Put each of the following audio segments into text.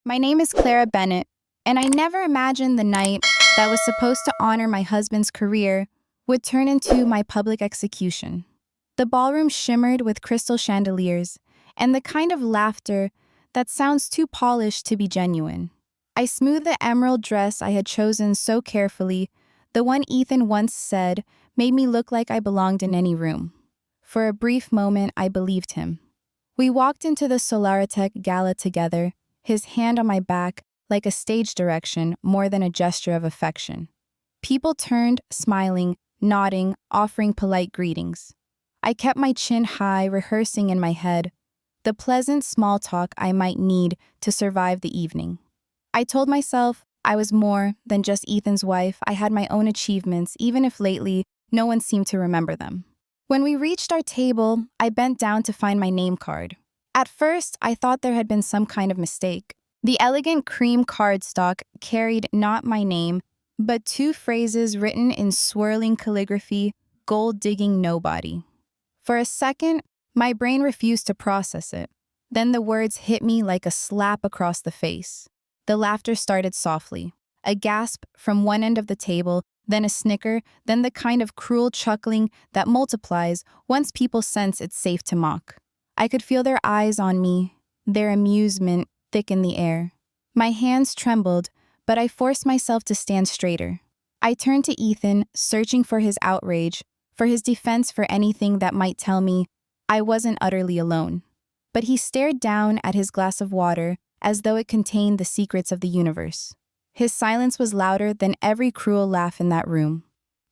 My name is Clara Bennett, and I never imagined the night that was supposed to honor my husband's career would turn into my public execution. The ballroom shimmered with crystal chandeliers and the kind of laughter that sounds too polished to be genuine. I smoothed the emerald dress I had chosen so carefully, the one Ethan once said made me look like I belonged in any room. For a brief moment, I believed him. We walked into the Solaritech gala together, his hand on my back like a stage direction more than a gesture of affection. People turned, smiling, nodding, offering polite greetings. I kept my chin high, rehearsing in my head the pleasant small talk I might need to survive the evening. I told myself I was more than just Ethan's wife. I had my own achievements, even if lately no one seemed to remember them. When we reached our table, I bent down to find my name card. At first, I thought there had been some kind of mistake. The elegant cream cardstock carried not my name, but two phrases written in swirling calligraphy, gold-digging nobody. For a second, my brain refused to process it. Then the words hit me like a slap across the face. The laughter started softly. A gasp from one end of the table, then a snicker, then the kind of cruel chuckling that multiplies once people sense it's safe to mock. I could feel their eyes on me, their amusement thick in the air. My hands trembled, but I forced myself to stand straighter. I turned to Ethan, searching for his outrage, for his defense, for anything that might tell me I wasn't utterly alone. But he stared down at his glass of water as though it contained the secrets of the universe. His silence was louder than every cruel laugh in that room.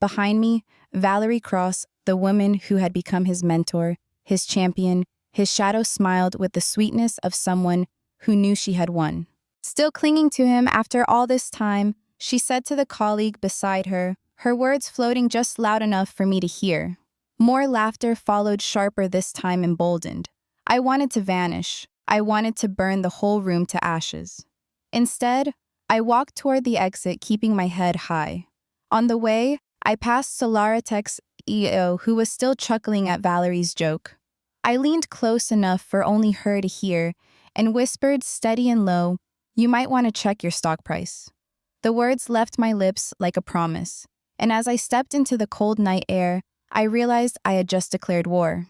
Behind me, Valerie Cross, the woman who had become his mentor, his champion, his shadow smiled with the sweetness of someone who knew she had won. Still clinging to him after all this time, she said to the colleague beside her, her words floating just loud enough for me to hear. More laughter followed, sharper this time, emboldened. I wanted to vanish. I wanted to burn the whole room to ashes. Instead, I walked toward the exit, keeping my head high. On the way, I passed Solaritech's EO, who was still chuckling at Valerie's joke. I leaned close enough for only her to hear and whispered, steady and low, "You might want to check your stock price." The words left my lips like a promise, and as I stepped into the cold night air, I realized I had just declared war.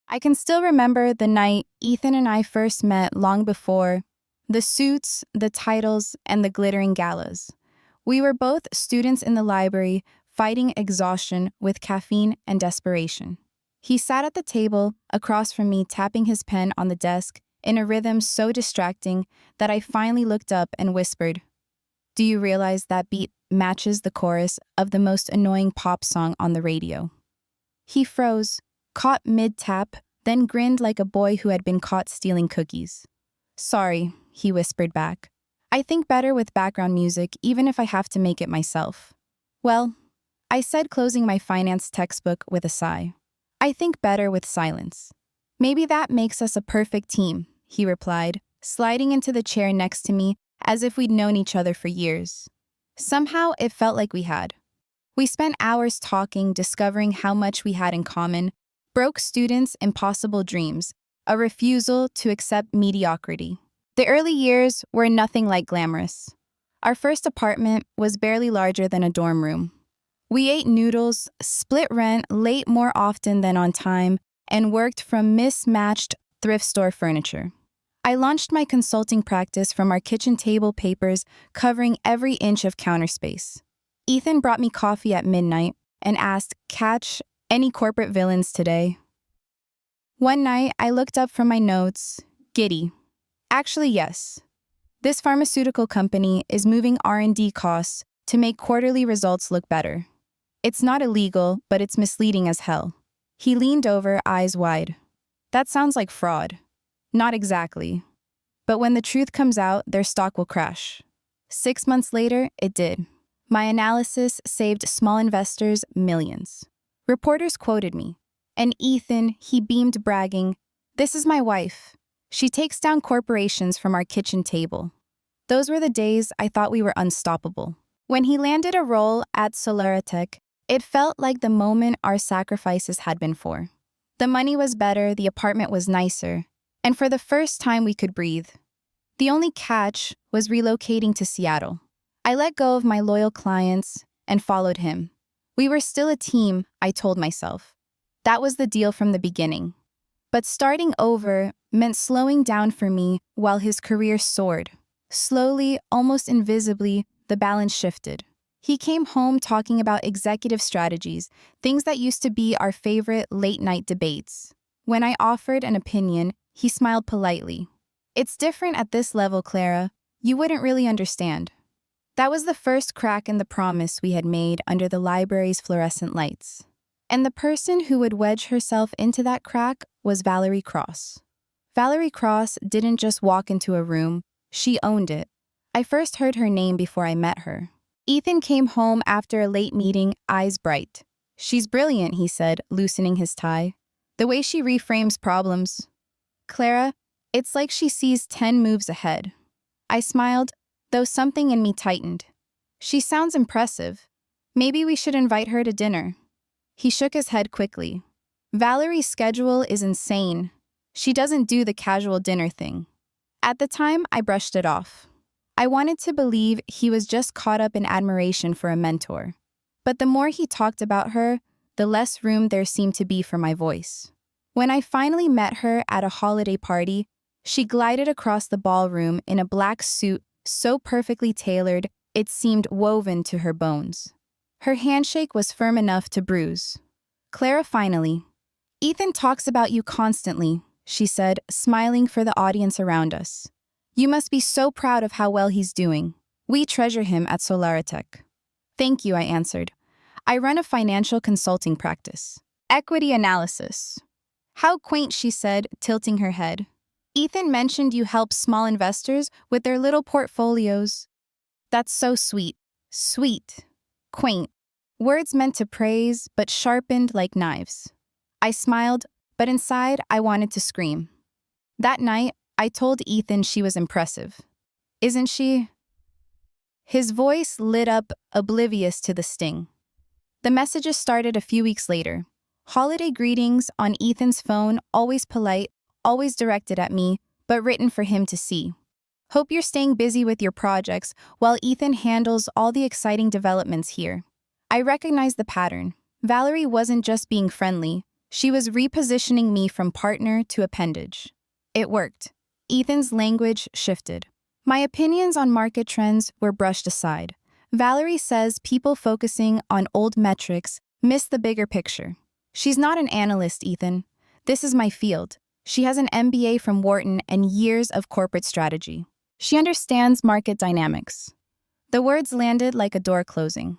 I can still remember the night Ethan and I first met, long before the suits, the titles, and the glittering galas. We were both students in the library, fighting exhaustion with caffeine and desperation. He sat at the table across from me, tapping his pen on the desk in a rhythm so distracting that I finally looked up and whispered, "Do you realize that beat matches the chorus of the most annoying pop song on the radio?" He froze, caught mid-tap, then grinned like a boy who had been caught stealing cookies. "Sorry," he whispered back. "I think better with background music, even if I have to make it myself." "Well," I said, closing my finance textbook with a sigh, "I think better with silence." "Maybe that makes us a perfect team," he replied, sliding into the chair next to me as if we'd known each other for years. Somehow, it felt like we had. We spent hours talking, discovering how much we had in common: broke students, impossible dreams, a refusal to accept mediocrity. The early years were nothing like glamorous. Our first apartment was barely larger than a dorm room. We ate noodles, split rent late more often than on time, and worked from mismatched thrift store furniture. I launched my consulting practice from our kitchen table papers covering every inch of counter space. Ethan brought me coffee at midnight and asked, "Catch any corporate villains today?" One night, I looked up from my notes, giddy. Actually, yes. This pharmaceutical company is moving R&D costs to make quarterly results look better. It's not illegal, but it's misleading as hell. He leaned over, eyes wide. "That sounds like fraud." "Not exactly. But when the truth comes out, their stock will crash." 6 months later, it did. My analysis saved small investors millions. Reporters quoted me. And Ethan, he beamed, bragging, "This is my wife. She takes down corporations from our kitchen table." Those were the days I thought we were unstoppable. When he landed a role at Solaritech, it felt like the moment our sacrifices had been for. The money was better, the apartment was nicer, and for the first time we could breathe. The only catch was relocating to Seattle. I let go of my loyal clients and followed him. We were still a team, I told myself. That was the deal from the beginning. But starting over meant slowing down for me while his career soared. Slowly, almost invisibly, the balance shifted. He came home talking about executive strategies, things that used to be our favorite late-night debates. When I offered an opinion, he smiled politely. "It's different at this level, Clara. You wouldn't really understand." That was the first crack in the promise we had made under the library's fluorescent lights. And the person who would wedge herself into that crack was Valerie Cross. Valerie Cross didn't just walk into a room, she owned it. I first heard her name before I met her. Ethan came home after a late meeting, eyes bright. "She's brilliant," he said, loosening his tie. "The way she reframes problems. Clara, it's like she sees 10 moves ahead." I smiled, though something in me tightened. "She sounds impressive. Maybe we should invite her to dinner." He shook his head quickly. "Valerie's schedule is insane. She doesn't do the casual dinner thing." At the time, I brushed it off. I wanted to believe he was just caught up in admiration for a mentor. But the more he talked about her, the less room there seemed to be for my voice. When I finally met her at a holiday party, she glided across the ballroom in a black suit so perfectly tailored it seemed woven to her bones. Her handshake was firm enough to bruise. "Clara, finally." "Ethan talks about you constantly," she said, smiling for the audience around us. "You must be so proud of how well he's doing. We treasure him at Solaritech." "Thank you," I answered. "I run a financial consulting practice. Equity analysis." "How quaint," she said, tilting her head. "Ethan mentioned you help small investors with their little portfolios." "That's so sweet." Sweet. Quaint. Words meant to praise, but sharpened like knives. I smiled, but inside I wanted to scream. That night, I told Ethan she was impressive. "Isn't she?" His voice lit up, oblivious to the sting. The messages started a few weeks later. Holiday greetings on Ethan's phone, always polite, always directed at me, but written for him to see. "Hope you're staying busy with your projects while Ethan handles all the exciting developments here." I recognized the pattern. Valerie wasn't just being friendly, she was repositioning me from partner to appendage. It worked. Ethan's language shifted. My opinions on market trends were brushed aside. Valerie says people focusing on old metrics miss the bigger picture. "She's not an analyst, Ethan. This is my field." She has an MBA from Wharton and years of corporate strategy. She understands market dynamics. The words landed like a door closing.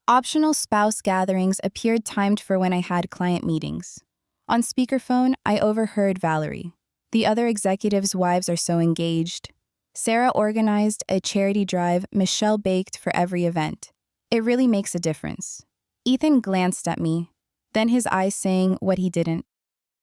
Optional spouse gatherings appeared timed for when I had client meetings. On speakerphone, I overheard Valerie. "The other executives' wives are so engaged." Sarah organized a charity drive Michelle baked for every event. "It really makes a difference." Ethan glanced at me, then his eyes saying what he didn't.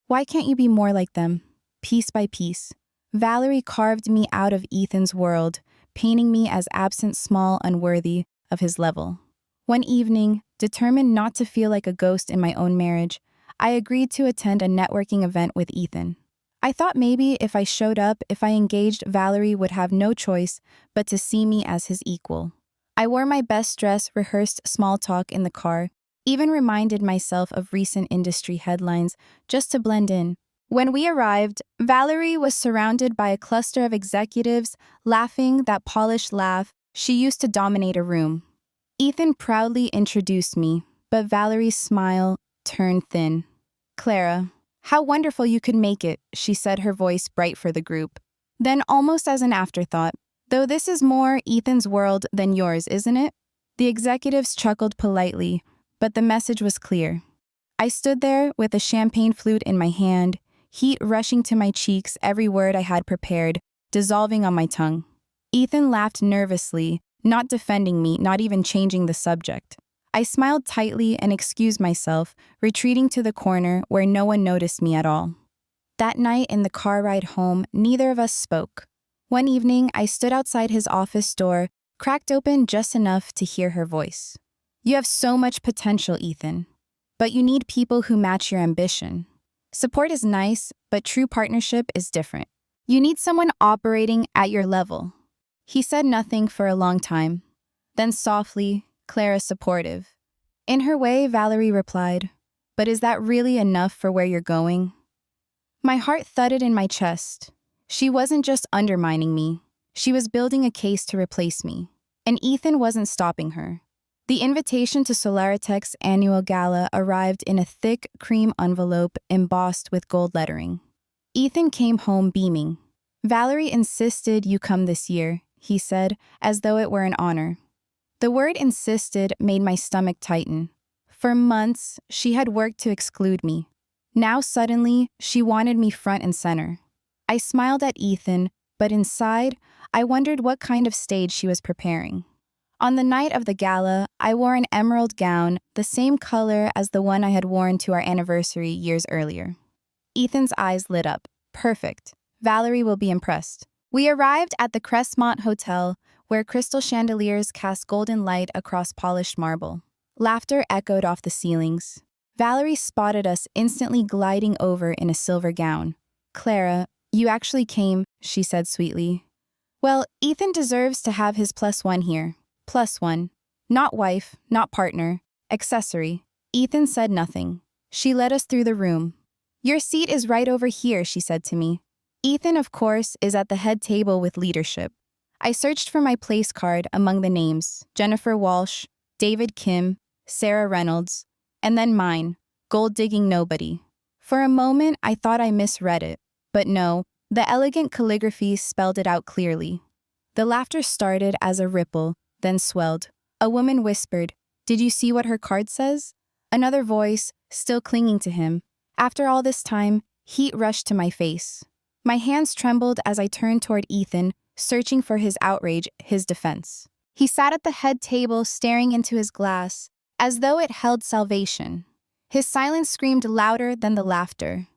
"Why can't you be more like them?" Piece by piece, Valerie carved me out of Ethan's world, painting me as absent, small, unworthy of his level. One evening, determined not to feel like a ghost in my own marriage, I agreed to attend a networking event with Ethan. I thought maybe if I showed up, if I engaged, Valerie would have no choice but to see me as his equal. I wore my best dress, rehearsed small talk in the car, even reminded myself of recent industry headlines just to blend in. When we arrived, Valerie was surrounded by a cluster of executives, laughing that polished laugh she used to dominate a room. Ethan proudly introduced me, but Valerie's smile turned thin. "Clara, how wonderful you could make it," she said, her voice bright for the group. Then, almost as an afterthought, "Though this is more Ethan's world than yours, isn't it?" The executives chuckled politely, but the message was clear. I stood there with a champagne flute in my hand, heat rushing to my cheeks, every word I had prepared, dissolving on my tongue. Ethan laughed nervously, not defending me, not even changing the subject. I smiled tightly and excused myself, retreating to the corner where no one noticed me at all. That night in the car ride home, neither of us spoke. One evening, I stood outside his office door, cracked open just enough to hear her voice. "You have so much potential, Ethan. But you need people who match your ambition. Support is nice, but true partnership is different. You need someone operating at your level. He said nothing for a long time. Then softly, Clara supportive. In her way, Valerie replied, "But is that really enough for where you're going?" My heart thudded in my chest. She wasn't just undermining me. She was building a case to replace me. And Ethan wasn't stopping her. The invitation to Solaritech's annual gala arrived in a thick cream envelope embossed with gold lettering. Ethan came home beaming. "Valerie insisted you come this year," he said, as though it were an honor. The word insisted made my stomach tighten. For months, she had worked to exclude me. Now suddenly, she wanted me front and center. I smiled at Ethan, but inside, I wondered what kind of stage she was preparing. On the night of the gala, I wore an emerald gown, the same color as the one I had worn to our anniversary years earlier. Ethan's eyes lit up. Perfect. Valerie will be impressed. We arrived at the Crestmont Hotel, where crystal chandeliers cast golden light across polished marble. Laughter echoed off the ceilings. Valerie spotted us instantly gliding over in a silver gown. "Clara, you actually came," she said sweetly. "Well, Ethan deserves to have his +1 here. +1. Not wife, not partner, accessory." Ethan said nothing. She led us through the room. "Your seat is right over here," she said to me. Ethan, of course, is at the head table with leadership. I searched for my place card among the names: Jennifer Walsh, David Kim, Sarah Reynolds, and then mine, gold-digging nobody. For a moment, I thought I misread it. But no, the elegant calligraphy spelled it out clearly. The laughter started as a ripple, then swelled. A woman whispered, "Did you see what her card says?" Another voice, still clinging to him. After all this time, heat rushed to my face. My hands trembled as I turned toward Ethan, searching for his outrage, his defense. He sat at the head table staring into his glass, as though it held salvation. His silence screamed louder than the laughter.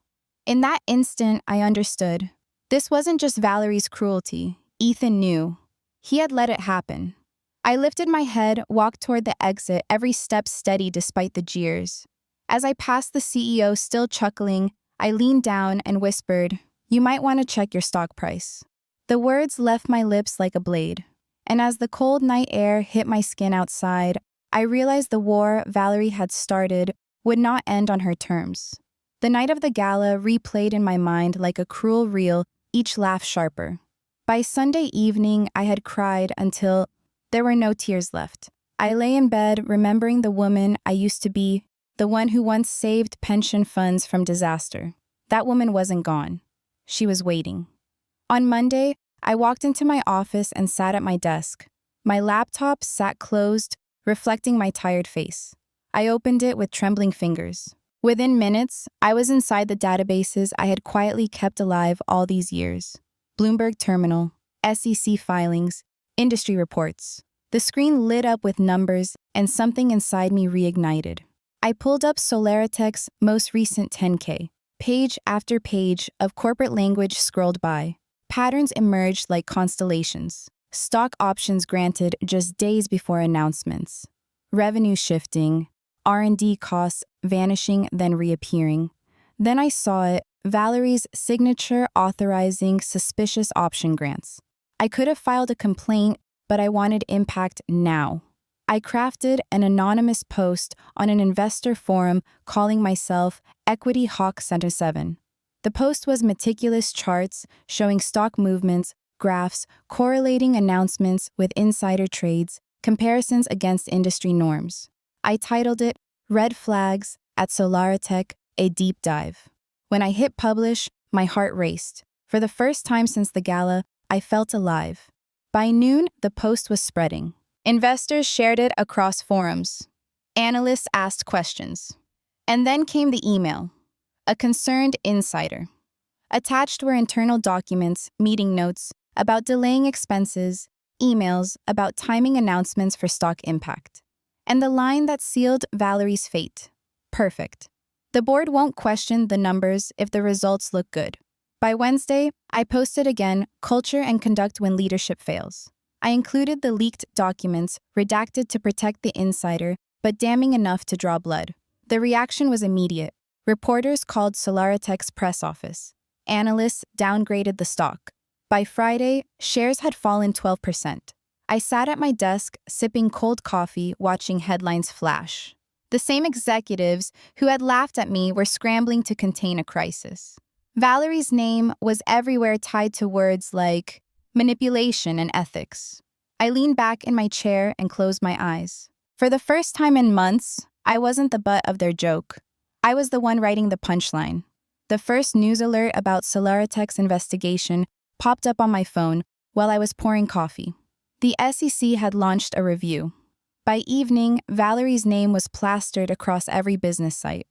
In that instant, I understood. This wasn't just Valerie's cruelty. Ethan knew. He had let it happen. I lifted my head, walked toward the exit, every step steady despite the jeers. As I passed the CEO still chuckling, I leaned down and whispered, "You might want to check your stock price." The words left my lips like a blade. And as the cold night air hit my skin outside, I realized the war Valerie had started would not end on her terms. The night of the gala replayed in my mind like a cruel reel, each laugh sharper. By Sunday evening, I had cried until there were no tears left. I lay in bed remembering the woman I used to be, the one who once saved pension funds from disaster. That woman wasn't gone. She was waiting. On Monday, I walked into my office and sat at my desk. My laptop sat closed, reflecting my tired face. I opened it with trembling fingers. Within minutes, I was inside the databases I had quietly kept alive all these years. Bloomberg Terminal, SEC filings, industry reports. The screen lit up with numbers, and something inside me reignited. I pulled up Solaritech's most recent 10K. Page after page of corporate language scrolled by. Patterns emerged like constellations. Stock options granted just days before announcements. Revenue shifting, R&D costs vanishing then reappearing. Then I saw it, Valerie's signature authorizing suspicious option grants. I could have filed a complaint, but I wanted impact now. I crafted an anonymous post on an investor forum calling myself Equity Hawk Center 7. The post was meticulous charts showing stock movements, graphs, correlating announcements with insider trades, comparisons against industry norms. I titled it Red Flags at Solaritech, a Deep Dive. When I hit publish, my heart raced. For the first time since the gala, I felt alive. By noon, the post was spreading. Investors shared it across forums. Analysts asked questions. And then came the email. A concerned insider. Attached were internal documents, meeting notes about delaying expenses, emails about timing announcements for stock impact. And the line that sealed Valerie's fate. Perfect. The board won't question the numbers if the results look good. By Wednesday, I posted again, Culture and Conduct When Leadership Fails. I included the leaked documents, redacted to protect the insider, but damning enough to draw blood. The reaction was immediate. Reporters called Solaritech's press office. analysts downgraded the stock. By Friday, shares had fallen 12%. I sat at my desk, sipping cold coffee, watching headlines flash. The same executives who had laughed at me were scrambling to contain a crisis. Valerie's name was everywhere, tied to words like manipulation and ethics. I leaned back in my chair and closed my eyes. For the first time in months, I wasn't the butt of their joke. I was the one writing the punchline. The first news alert about Solaritech's investigation popped up on my phone while I was pouring coffee. The SEC had launched a review. By evening, Valerie's name was plastered across every business site.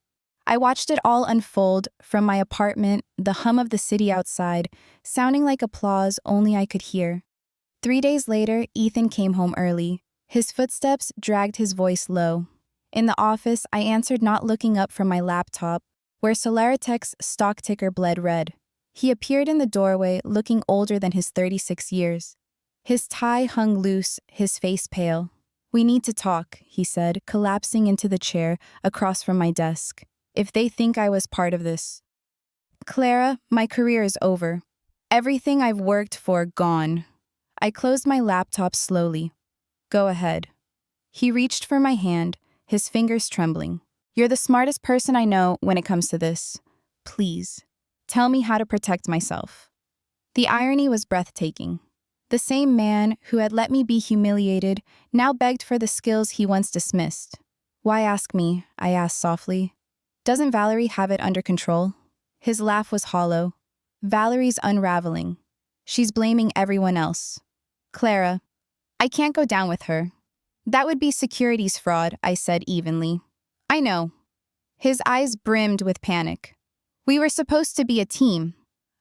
I watched it all unfold from my apartment, the hum of the city outside, sounding like applause only I could hear. 3 days later, Ethan came home early. His footsteps dragged his voice low. In the office, I answered, not looking up from my laptop, where Solaritech's stock ticker bled red. He appeared in the doorway, looking older than his 36 years. His tie hung loose, his face pale. "We need to talk," he said, collapsing into the chair across from my desk. "If they think I was part of this." "Clara, my career is over. Everything I've worked for, gone." I closed my laptop slowly. "Go ahead." He reached for my hand, his fingers trembling. "You're the smartest person I know when it comes to this. Please, tell me how to protect myself." The irony was breathtaking. The same man who had let me be humiliated now begged for the skills he once dismissed. "Why ask me?" I asked softly. "Doesn't Valerie have it under control?" His laugh was hollow. "Valerie's unraveling. She's blaming everyone else. Clara, I can't go down with her." "That would be securities fraud," I said evenly. "I know." His eyes brimmed with panic. "We were supposed to be a team."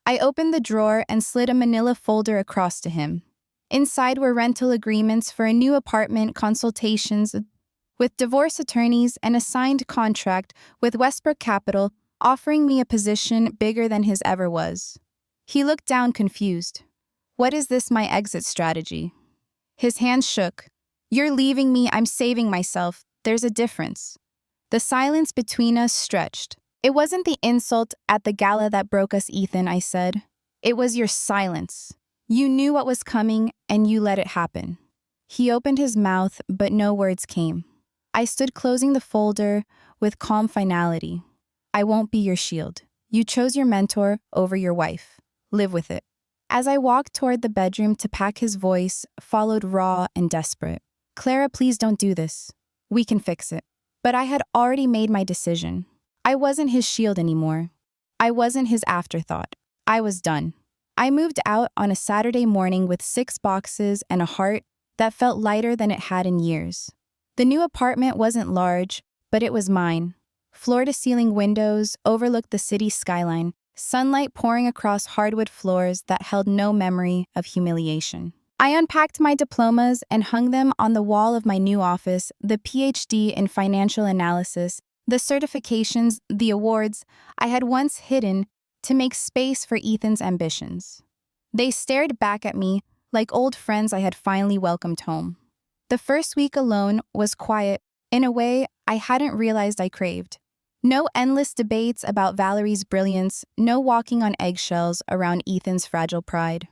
I opened the drawer and slid a manila folder across to him. Inside were rental agreements for a new apartment, consultations with divorce attorneys, and a signed contract with Westbrook Capital offering me a position bigger than his ever was. He looked down confused. "What is this, my exit strategy?" His hands shook. "You're leaving me, I'm saving myself. There's a difference." The silence between us stretched. "It wasn't the insult at the gala that broke us, Ethan," I said. "It was your silence. You knew what was coming, and you let it happen." He opened his mouth, but no words came. I stood closing the folder with calm finality. "I won't be your shield. You chose your mentor over your wife. Live with it." As I walked toward the bedroom to pack, his voice followed, raw and desperate. "Clara, please don't do this. We can fix it." But I had already made my decision. I wasn't his shield anymore. I wasn't his afterthought. I was done. I moved out on a Saturday morning with 6 boxes and a heart that felt lighter than it had in years. The new apartment wasn't large, but it was mine. Floor-to-ceiling windows overlooked the city skyline, sunlight pouring across hardwood floors that held no memory of humiliation. I unpacked my diplomas and hung them on the wall of my new office, the PhD in financial analysis, the certifications, the awards I had once hidden to make space for Ethan's ambitions. They stared back at me like old friends I had finally welcomed home. The first week alone was quiet in a way I hadn't realized I craved. No endless debates about Valerie's brilliance, no walking on eggshells around Ethan's fragile pride.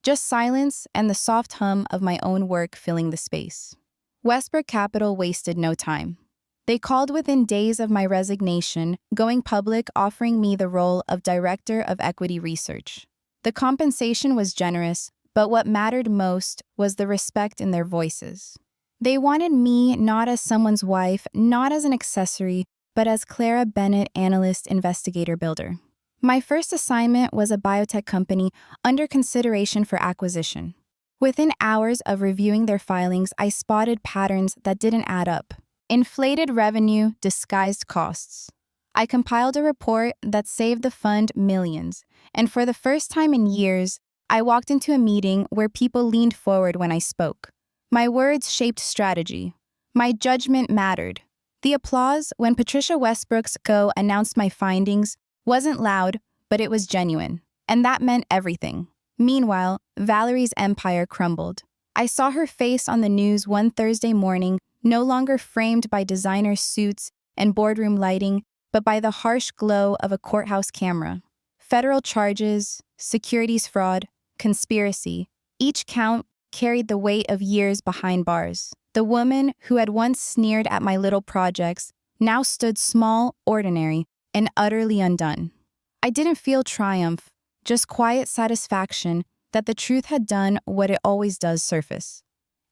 Just silence and the soft hum of my own work filling the space. Westbrook Capital wasted no time. They called within days of my resignation, going public, offering me the role of Director of Equity Research. The compensation was generous, but what mattered most was the respect in their voices. They wanted me not as someone's wife, not as an accessory, but as Clara Bennett, analyst, investigator, builder. My first assignment was a biotech company under consideration for acquisition. Within hours of reviewing their filings, I spotted patterns that didn't add up. Inflated revenue, disguised costs. I compiled a report that saved the fund millions, and for the first time in years, I walked into a meeting where people leaned forward when I spoke. My words shaped strategy. My judgment mattered. The applause when Patricia Westbrook's Co. announced my findings wasn't loud, but it was genuine, and that meant everything. Meanwhile, Valerie's empire crumbled. I saw her face on the news one Thursday morning, no longer framed by designer suits and boardroom lighting, but by the harsh glow of a courthouse camera. Federal charges, securities fraud, conspiracy. Each count carried the weight of years behind bars. The woman who had once sneered at my little projects now stood small, ordinary, and utterly undone. I didn't feel triumph, just quiet satisfaction that the truth had done what it always does surface.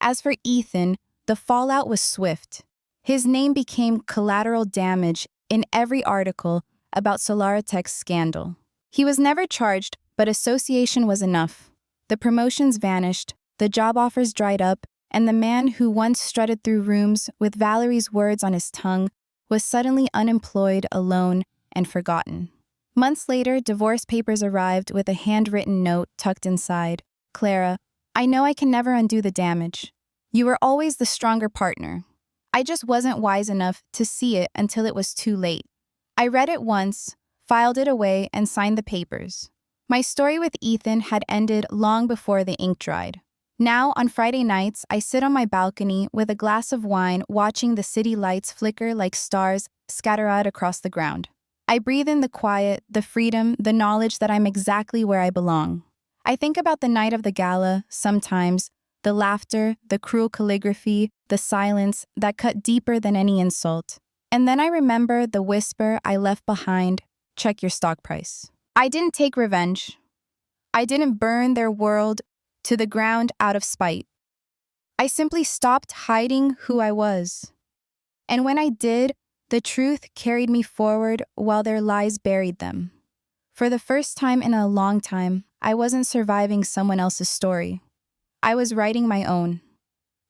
As for Ethan, the fallout was swift. His name became collateral damage in every article about Solaritech's scandal. He was never charged, but association was enough. The promotions vanished, the job offers dried up, and the man who once strutted through rooms with Valerie's words on his tongue was suddenly unemployed, alone, and forgotten. Months later, divorce papers arrived with a handwritten note tucked inside. Clara, I know I can never undo the damage. You were always the stronger partner. I just wasn't wise enough to see it until it was too late. I read it once, filed it away, and signed the papers. My story with Ethan had ended long before the ink dried. Now, on Friday nights, I sit on my balcony with a glass of wine watching the city lights flicker like stars scatter out across the ground. I breathe in the quiet, the freedom, the knowledge that I'm exactly where I belong. I think about the night of the gala, sometimes, the laughter, the cruel calligraphy, the silence that cut deeper than any insult. And then I remember the whisper I left behind, check your stock price. I didn't take revenge. I didn't burn their world to the ground out of spite. I simply stopped hiding who I was. And when I did, the truth carried me forward while their lies buried them. For the first time in a long time, I wasn't surviving someone else's story. I was writing my own.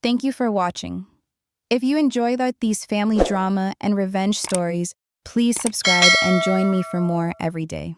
Thank you for watching. If you enjoy these family drama and revenge stories, please subscribe and join me for more every day.